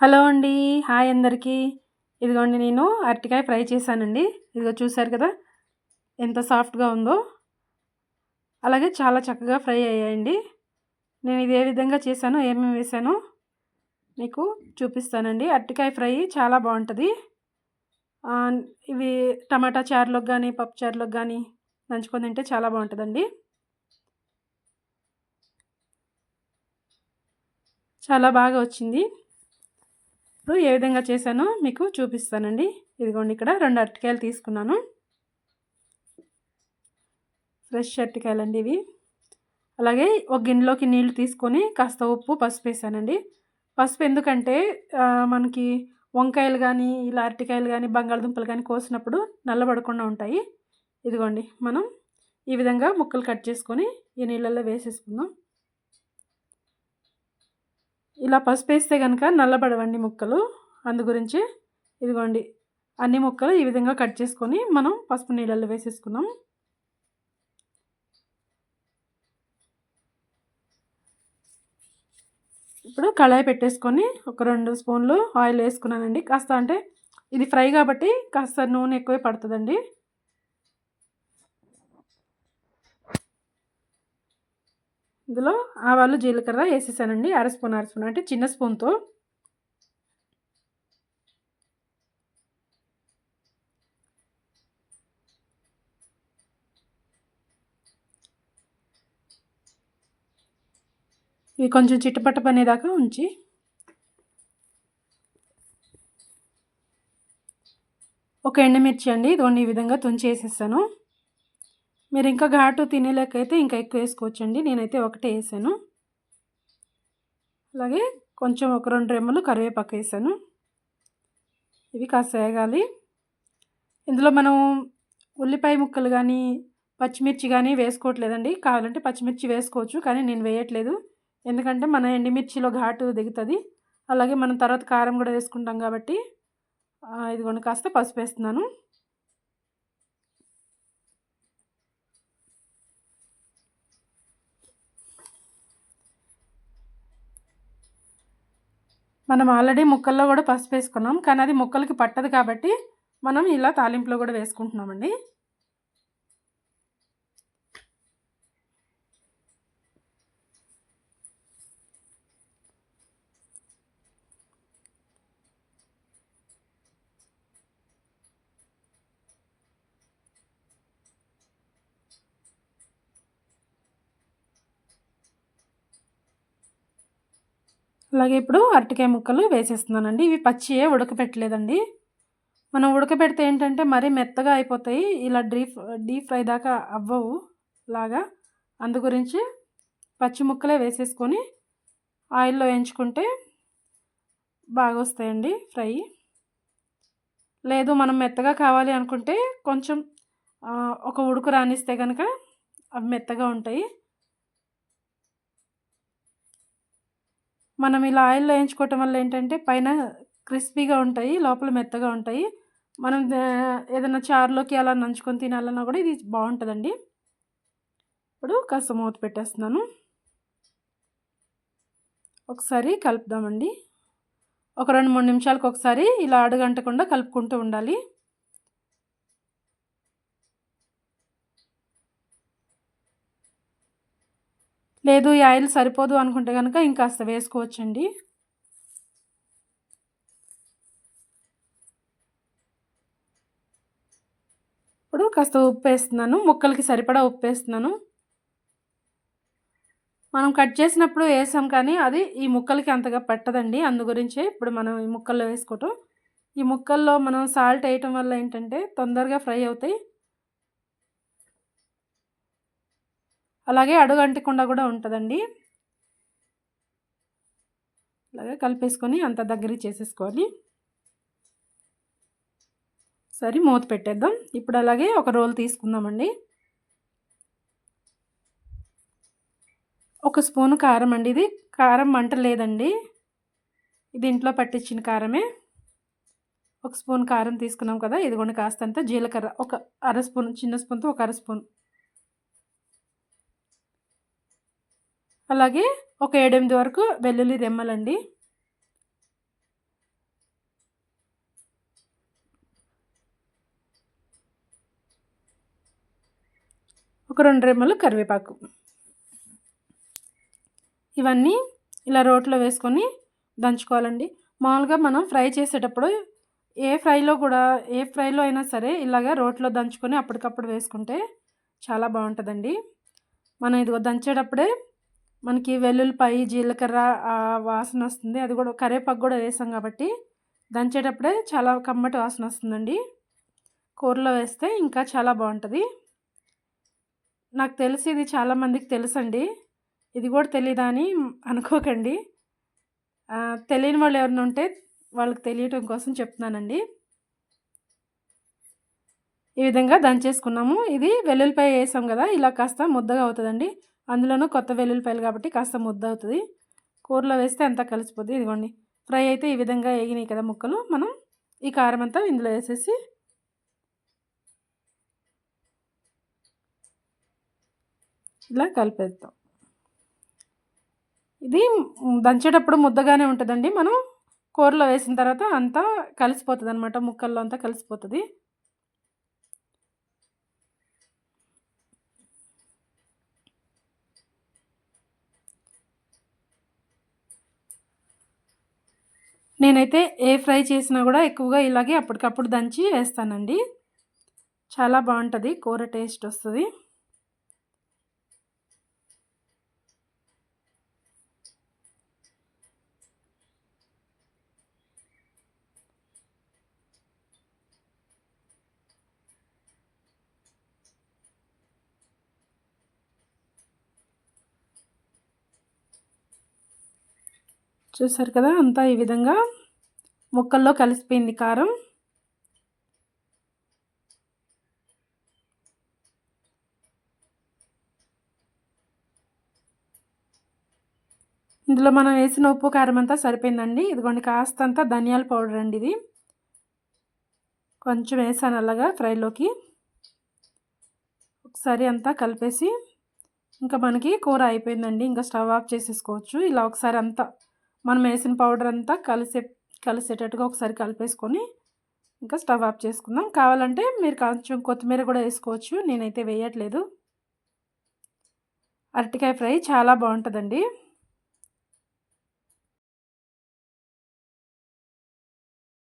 Hello అండి. Hi అందరికీ. ఇదిగోండి నేను అరటికాయ ఫ్రై చేశానండి. ఇదిగో చూసారు కదా! ఎంత సాఫ్ట్‌గా ఉందో. అలాగే చాలా చక్కగా ఫ్రై అయ్యాయండి. నేను ఇది ఏ విధంగా చేశానో, ఏమేమి వేశానో మీకు చూపిస్తానండి. అరటికాయ ఫ్రై చాలా బావుంటది. ఆహ్, ఇవి టమాటా చారులోకి గానీ, పప్పు చారులోకి గానీ నంచుకొని తింటే చాలా బావుంటదండి. చాలా బాగా వచ్చింది. ఇప్పుడు ఏ విధంగా చేశానో మీకు చూపిస్తానండి. ఇదిగోండి ఇక్కడ 2 అరటికాయలు తీసుకున్నాను. ఫ్రెష్ అరటికాయలండి ఇవి. అలాగే ఒక గిన్నెలోకి నీళ్లు తీసుకొని కాస్త ఉప్పు, పసుపు వేసానండి. పసుపు ఎందుకంటే మనకి వంకాయలు గానీ, ఇలా అరటికాయలు గానీ, బంగాళదుంపలు గానీ కోసినప్పుడు నల్లబడకుండా ఉంటాయి. ఇదిగోండి మనం ఈ విధంగా ముక్కలు కట్ చేసుకొని ఈ నీళ్ళల్లో వేసేసుకుందాం. ఇలా పసుపు వేస్తే గనక నల్లబడవండి ముక్కలు. అందు గురించి ఇదిగోండి అన్ని ముక్కలు ఈ విధంగా కట్ చేసుకొని మనం పసుపు నీళ్ళల్లో వేసేసుకుందాం. ఇప్పుడు కళాయి పెట్టేసుకొని ఒక 2 స్పూన్లు ఆయిల్ వేసుకున్నానండి. కాస్త అంటే ఇది ఫ్రై కాబట్టి కాస్త నూనె ఎక్కువే పడుతుందండి. ఇందులో ఆవాలు, జీలకర్ర వేసేసానండి. అర స్పూన్ అంటే చిన్న స్పూన్తో. ఇవి కొంచెం చిటపటమనేదాకా ఉంచి ఒక ఎండుమిర్చి అండి ఇదిగోండి ఈ విధంగా తుంచి వేసేసాను. మీరు ఇంకా ఘాటు తినేలేకైతే ఇంకా ఎక్కువ వేసుకోవచ్చండి. నేనైతే ఒకటే వేసాను. అలాగే కొంచెం ఒక 2 రెమ్మలు కరివేపాకు వేసాను. ఇవి కాస్త వేగాలి. ఇందులో మనం ఉల్లిపాయ ముక్కలు కానీ, పచ్చిమిర్చి కానీ వేసుకోవట్లేదండి. కావాలంటే పచ్చిమిర్చి వేసుకోవచ్చు, కానీ నేను వేయట్లేదు. ఎందుకంటే మన ఎండుమిర్చిలో ఘాటు దిగుతుంది. అలాగే మనం తర్వాత కారం కూడా వేసుకుంటాం కాబట్టి ఇదిగోండి కాస్త పసుపు వేస్తున్నాను. మనం ఆల్రెడీ ముక్కల్లో కూడా పసుపు వేసుకున్నాం, కానీ అది ముక్కలకి పట్టదు కాబట్టి మనం ఇలా తాలింపులో కూడా వేసుకుంటున్నామండి. అలాగే ఇప్పుడు అరటికాయ ముక్కలు వేసేస్తున్నానండి. ఇవి పచ్చియే, ఉడకపెట్టలేదండి. మనం ఉడకబెడితే ఏంటంటే మరీ మెత్తగా అయిపోతాయి. ఇలా డీప్ ఫ్రై దాకా అవ్వవు లాగా. అందు గురించి పచ్చి ముక్కలే వేసేసుకొని ఆయిల్లో వేయించుకుంటే బాగొస్తాయండి ఫ్రై. లేదు మనం మెత్తగా కావాలి అనుకుంటే కొంచెం ఒక ఉడుకు రానిస్తే కనుక అవి మెత్తగా ఉంటాయి. మనం ఇలా ఆయిల్లో వేయించుకోవటం వల్ల ఏంటంటే పైన క్రిస్పీగా ఉంటాయి, లోపల మెత్తగా ఉంటాయి. మనం ఏదైనా చారులోకి అలా నంచుకొని తినాలన్నా కూడా ఇది బాగుంటుందండి. ఇప్పుడు కాస్త మూత పెట్టేస్తున్నాను. ఒకసారి కలుపుదామండి. ఒక 2-3 నిమిషాలకు ఒకసారి ఇలా అడుగంటకుండా కలుపుకుంటూ ఉండాలి. లేదు ఈ ఆయిల్ సరిపోదు అనుకుంటే కనుక ఇంకాస్త వేసుకోవచ్చండి. ఇప్పుడు కాస్త ఉప్పు వేస్తున్నాను. ముక్కలకి సరిపడా ఉప్పు వేస్తున్నాను. మనం కట్ చేసినప్పుడు వేసాం, కానీ అది ఈ ముక్కలకి అంతగా పట్టదండి. అందు గురించే ఇప్పుడు మనం ఈ ముక్కల్లో వేసుకోవటం. ఈ ముక్కల్లో మనం సాల్ట్ వేయటం వల్ల ఏంటంటే తొందరగా ఫ్రై అవుతాయి. అలాగే అడుగంటకుండా కూడా ఉంటుందండి. అలాగే కలిపేసుకొని అంత దగ్గరికి చేసేసుకోవాలి. సరే మూత పెట్టేద్దాం. ఇప్పుడు అలాగే ఒక రోల్ తీసుకుందామండి. ఒక స్పూను కారం అండి. ఇది కారం మంట లేదండి. ఇది ఇంట్లో పట్టించిన కారమే. ఒక స్పూన్ కారం తీసుకున్నాం కదా, ఇదిగోండి కాస్తంత జీలకర్ర ఒక అర స్పూన్, చిన్న స్పూన్తో ఒక అర స్పూన్. అలాగే ఒక 7-8 వరకు వెల్లుల్లి రెమ్మలండి. ఒక 2 రెమ్మలు కరివేపాకు. ఇవన్నీ ఇలా రోట్లో వేసుకొని దంచుకోవాలండి. మామూలుగా మనం ఫ్రై చేసేటప్పుడు ఏ ఫ్రైలో అయినా సరే ఇలాగ రోట్లో దంచుకొని అప్పటికప్పుడు వేసుకుంటే చాలా బాగుంటుందండి. మనం ఇదిగో దంచేటప్పుడే మనకి వెల్లుల్లిపాయ, జీలకర్ర వాసన వస్తుంది. అది కూడా కరివేపాకు కూడా వేసాం కాబట్టి దంచేటప్పుడే చాలా కమ్మటి వాసన వస్తుందండి. కూరలో వేస్తే ఇంకా చాలా బాగుంటుంది. నాకు తెలిసి ఇది చాలామందికి తెలుసండి. ఇది కూడా తెలీదా అని అనుకోకండి. తెలియని వాళ్ళు ఎవరైనా ఉంటే వాళ్ళకి తెలియటం కోసం చెప్తున్నానండి. ఈ విధంగా దంచేసుకున్నాము. ఇది వెల్లుల్లిపాయ వేసాం కదా, ఇలా కాస్త ముద్దగా అవుతుందండి. అందులోనూ కొత్త వెల్లుల్లిపాయలు కాబట్టి కాస్త ముద్ద అవుతుంది. కూరలో వేస్తే అంతా కలిసిపోద్ది. ఇదిగోండి ఫ్రై అయితే ఈ విధంగా వేగినాయి కదా ముక్కలు. మనం ఈ కారం అంతా ఇందులో వేసేసి ఇలా కలిపేద్దాం. ఇది దంచేటప్పుడు ముద్దగానే ఉంటుందండి. మనం కూరలో వేసిన తర్వాత అంతా కలిసిపోతుంది అనమాట, ముక్కల్లో అంతా కలిసిపోతుంది. నేనైతే ఏ ఫ్రై చేసినా కూడా ఎక్కువగా ఇలాగే అప్పటికప్పుడు దంచి వేస్తానండి. చాలా బాగుంటుంది, కూర టేస్ట్ వస్తుంది. చూసారు కదా, అంతా ఈ విధంగా ముక్కల్లో కలిసిపోయింది కారం. ఇందులో మనం వేసిన ఉప్పు కారం అంతా సరిపోయిందండి. ఇదిగోండి కాస్తంత ధనియాల పౌడర్ అండి, ఇది కొంచెం వేసాను అలాగా ఫ్రైలోకి. ఒకసారి అంతా కలిపేసి ఇంకా మనకి కూర అయిపోయిందండి. ఇంకా స్టవ్ ఆఫ్ చేసేసుకోవచ్చు. ఇలా ఒకసారి అంతా మనం వేసిన పౌడర్ అంతా కలిసేటట్టుగా ఒకసారి కలిపేసుకొని ఇంకా స్టవ్ ఆఫ్ చేసుకుందాం. కావాలంటే మీరు కొంచెం కొత్తిమీర కూడా వేసుకోవచ్చు, నేనైతే వేయట్లేదు. అరటికాయ ఫ్రై చాలా బాగుంటుందండి.